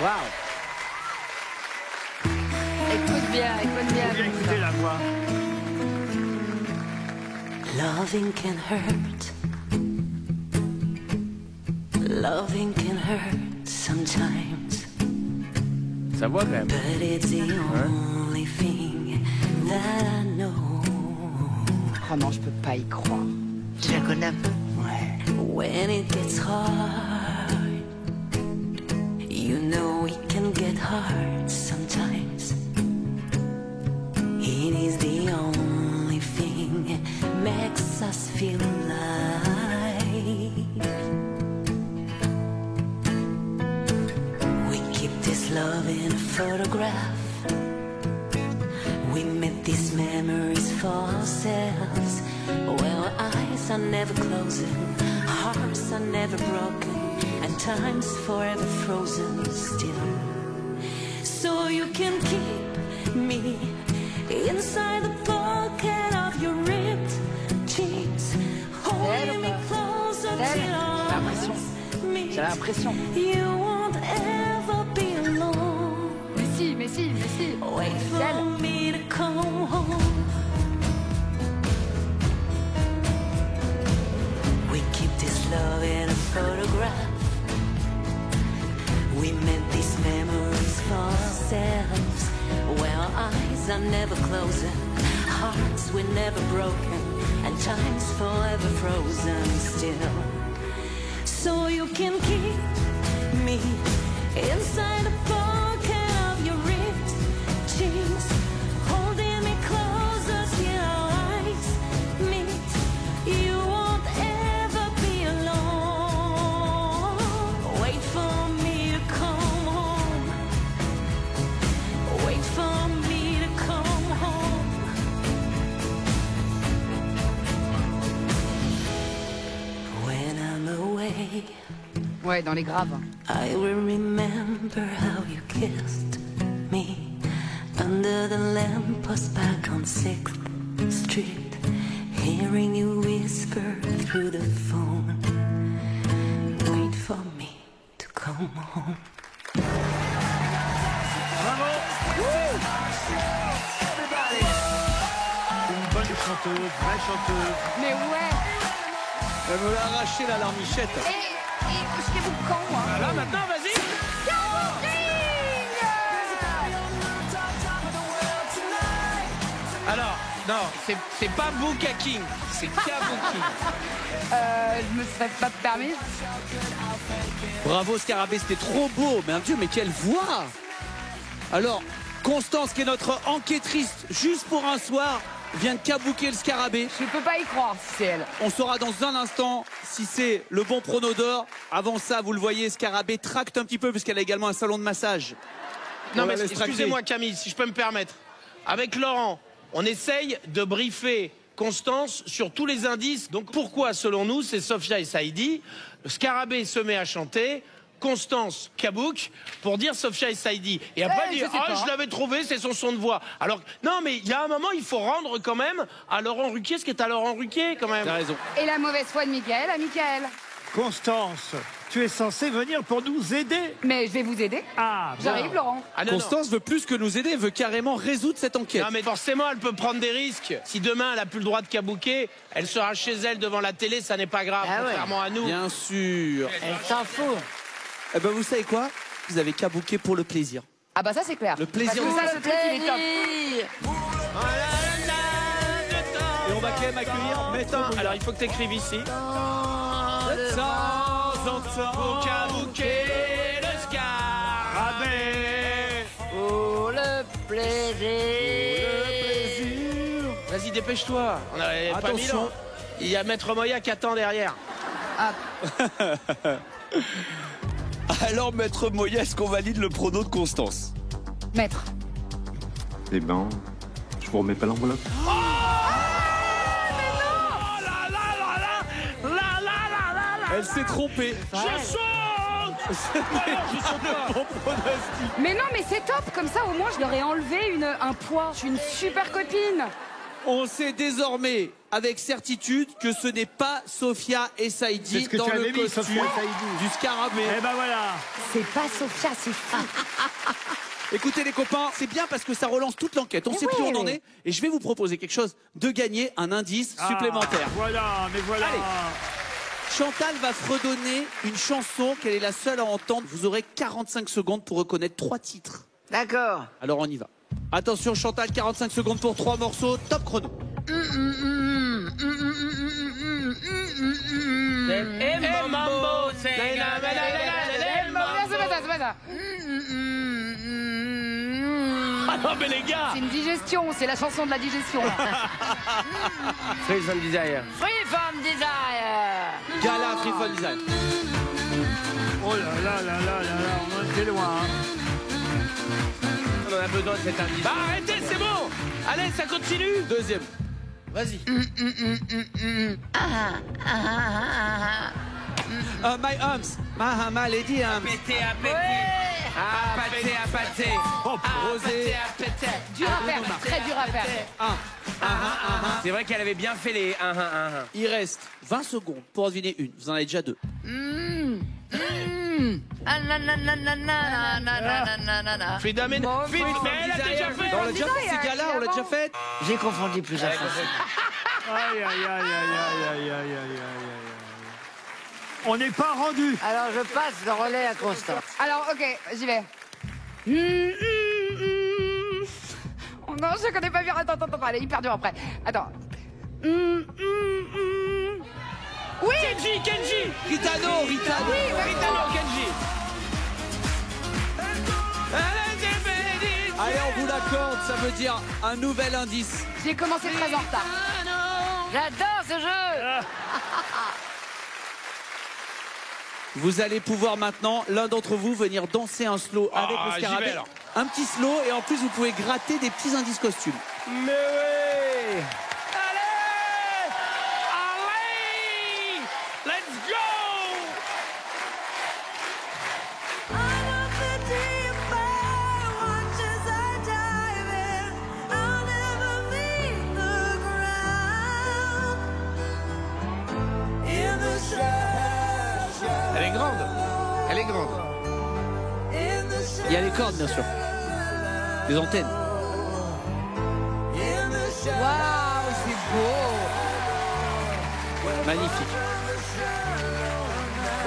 Waouh. Écoute bien. Bien écouter la voix. Loving can hurt. Loving can hurt sometimes. Sa voix quand même. But it's the only thing that I know. Oh non, je peux pas y croire. Tu la connais un peu? Ouais. When it gets hard, you know it can get hard sometimes. It is the only thing makes us feel alive. We keep this love in a photograph. We made these memories for ourselves. Well, eyes are never closing, hearts are never broken, and time's forever frozen still. So you can keep me inside the pocket of your ripped jeans, holding me closer till our eyes meet. J'ai l'impression. You won't ever be alone. Mais si. Wait for me to come home. We keep this love in a photograph. We made these memories for ourselves. Well, eyes are never closing, hearts were never broken, and time's forever frozen still. So you can keep me inside the pocket of your ripped jeans, holding me closer till our eyes meet. You won't ever be alone. Wait for me to come home. Wait for me to come home. When I'm away, Ouais, dans les graves. I will remember how you kissed me under the lamppost back on 6th Street, hearing you whisper through the phone. Wait for me to come home. Bravo. Une bonne chanteuse, vraie chanteuse. Mais ouais. Elle me l'a arraché la larmichette. Et je vous quand moi. Là maintenant, vas-y. Alors, non, c'est pas Booka King, c'est Kabuki. Je me serais pas permis. Bravo Scarabée, c'était trop beau. Mais Dieu, mais quelle voix. Alors, Constance, qui est notre enquêtrice juste pour un soir, vient de kabouker le Scarabée. Je peux pas y croire si c'est elle. On saura dans un instant si c'est le bon prono d'or. Avant ça, vous le voyez, Scarabée tracte un petit peu puisqu'elle a également un salon de massage. Non mais excusez-moi Camille, si je peux me permettre. Avec Laurent, on essaye de briefer Constance sur tous les indices. Donc pourquoi, selon nous, c'est Sophia et Saïdi. Scarabée se met à chanter, Constance kabouk pour dire Sophia et Saïdi. Et après dire je l'avais trouvé, c'est son son de voix. Alors non mais il y a un moment il faut rendre quand même à Laurent Ruquier ce qui est à Laurent Ruquier quand même. T'as raison. Et la mauvaise foi de Mickaël à Mickaël. Constance, tu es censée venir pour nous aider. Mais je vais vous aider. Ah, J'arrive, Laurent. Ah, non, Constance veut plus que nous aider, elle veut carrément résoudre cette enquête. non mais forcément elle peut prendre des risques. Si demain elle a plus le droit de kabouker, elle sera chez elle devant la télé, ça n'est pas grave, Ah ouais. contrairement à nous. Bien sûr. Elle s'en fout. Eh ben vous savez quoi? Vous avez kabouké pour le plaisir. Ah bah ça c'est clair. Le plaisir Parce que de ça, ce truc, il est top. Et on va quand même accueillir Maître. Alors il faut que tu écrives ici. De temps en temps. Pour kabouker le Scarabée. Pour le plaisir. Vas-y, dépêche-toi. On avait pas mis Attention. long. Il y a Maître Moya qui attend derrière. Alors Maître Moya, est-ce qu'on valide le prono de Constance? Maître. Eh ben, je vous remets pas l'enveloppe. Elle s'est trompée. Je saute. Mais non, mais c'est top. Comme ça, au moins, je leur ai enlevé un poids. Je suis une super copine. On sait désormais avec certitude que ce n'est pas Sophia et Saïdi C'est ce que dans tu le avais mis, costume Sophia et Saïdi. du scarabée. Eh ben voilà. C'est pas Sophia, c'est fou. Écoutez les copains, c'est bien parce que ça relance toute l'enquête. On Mais sait plus où oui, on en oui. est. Et je vais vous proposer quelque chose, de gagner un indice supplémentaire. Voilà, mais voilà. Allez. Chantal va fredonner une chanson qu'elle est la seule à entendre. Vous aurez 45 secondes pour reconnaître 3 titres. D'accord. Alors on y va. Attention Chantal, 45 secondes pour 3 morceaux. Top chrono. Mambo, C'est pas ça, c'est pas ça. Ah non mais les gars, C'est une digestion, c'est la chanson de la digestion. là. Free From Desire. Free from desire. Gala Free Fall Design. Oh là là là là là là, on en était loin. Hein. On en a besoin de cet indice. Bah arrêtez, c'est bon. Allez, ça continue. Deuxième. Vas-y. My arms, my lady arms. Pété à pété. À pâté à pâté. Rosé. Dur à faire, très dur à faire. C'est vrai qu'elle avait bien fait les 1-1-1-1. Il reste 20 secondes pour en deviner une. Vous en avez déjà 2. Freedom and... Mais elle a déjà fait. On l'a déjà fait, ces gars-là, on l'a déjà fait. J'ai confondu plusieurs fois. Aïe aïe aïe aïe aïe aïe aïe aïe aïe aïe. On n'est pas rendu. Alors je passe le relais à Constance. Alors, ok, j'y vais. Oh non, je connais pas bien. Attends, elle est hyper dure après. Attends. Oui, Kenji. Ritano. Ritano, Kenji. Allez, on vous l'accorde, ça veut dire un nouvel indice. j'ai commencé très en retard. J'adore ce jeu. Vous allez pouvoir maintenant, l'un d'entre vous, venir danser un slow avec le j'y vais, scarabée. alors. Un petit slow et en plus vous pouvez gratter des petits indices costumes. Mais oui. Allez. Let's go. Elle est grande. Elle est grande. Il y a les cordes bien sûr. Les antennes. Waouh, c'est beau. Magnifique.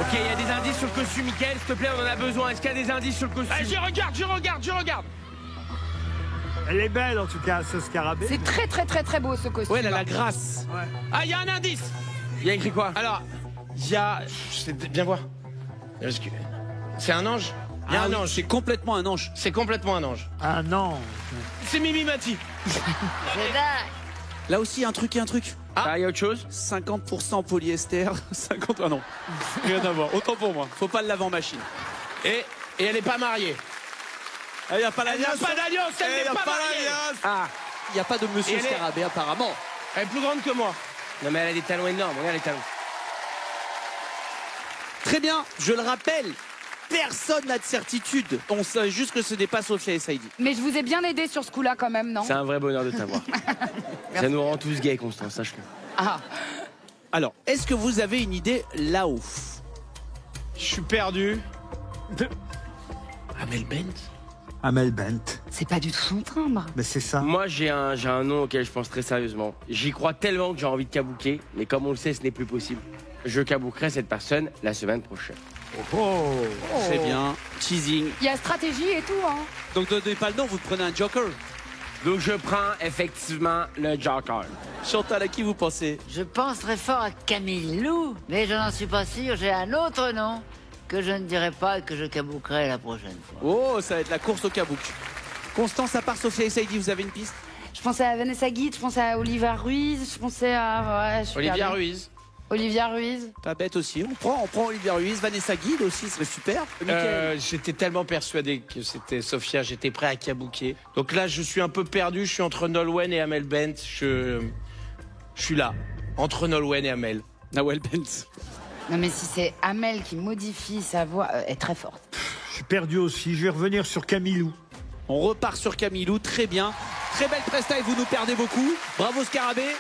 Ok, il y a des indices sur le costume, Mickaël, s'il te plaît, on en a besoin. Est-ce qu'il y a des indices sur le costume? Je regarde. Elle est belle en tout cas, ce scarabée. C'est très beau ce costume. Ouais, elle a la grâce. Ouais. Ah, il y a un indice. Il y a écrit quoi? Alors, il y a... Viens voir. C'est un ange. Il y a un ange. C'est complètement un ange. C'est complètement un ange. Ah non. C'est Mimi Mati. C'est dingue. Là aussi, un truc. Ah, il y a autre chose? 50% polyester, 50... Ah non, rien à voir. Autant pour moi. Faut pas le laver en machine. Et elle est pas mariée. Il n'y a pas Elle n'a pas d'alliance, elle n'est pas mariée. Ah, Il n'y a pas de monsieur Et elle est- Scarabée apparemment. elle est plus grande que moi. Non mais elle a des talons énormes, regarde les talons. Très bien, je le rappelle, personne n'a de certitude. On sait juste que ce n'est pas Sophia et Saïdi. Mais je vous ai bien aidé sur ce coup-là quand même, non? C'est un vrai bonheur de t'avoir. Ça nous rend tous gays, Constance, sache-le. Ah, Alors, est-ce que vous avez une idée là-haut? Je suis perdu. Amel Bent. Amel Bent. c'est pas du tout son timbre. Mais c'est ça. Moi, j'ai un nom auquel je pense très sérieusement. J'y crois tellement que j'ai envie de kabouker, mais comme on le sait, ce n'est plus possible. Je kaboukerai cette personne la semaine prochaine. Oh. Très bien, teasing. Il y a stratégie et tout, hein. Donc ne donnez pas le nom, vous prenez un joker. Donc je prends effectivement le Joker. Chantal, à qui vous pensez? Je pense très fort à Camille Lou, mais je n'en suis pas sûr. J'ai un autre nom que je ne dirai pas et que je kaboukerai la prochaine fois. Oh, ça va être la course au kabouk. Constance, à part Sophia et Saïdi, vous avez une piste? Je pensais à Vanessa Guide, je pensais à Olivia Ruiz, je pensais à... Ouais, je suis Olivia perdue. Ruiz. Olivia Ruiz. Pas bête aussi. On prend Olivia Ruiz, Vanessa Guide aussi, ce serait super. Mickaël. J'étais tellement persuadé que c'était Sophia, j'étais prêt à kabouker. Donc là, je suis un peu perdu, je suis entre Nolwenn et Amel Bent. Je suis là, entre Nolwenn et Amel. Nawel Bent. Non mais si c'est Amel qui modifie sa voix, elle est très forte. Je suis perdu aussi. Je vais revenir sur Camille Lou. On repart sur Camilou, très bien. Très belle presta et vous nous perdez beaucoup. Bravo Scarabée.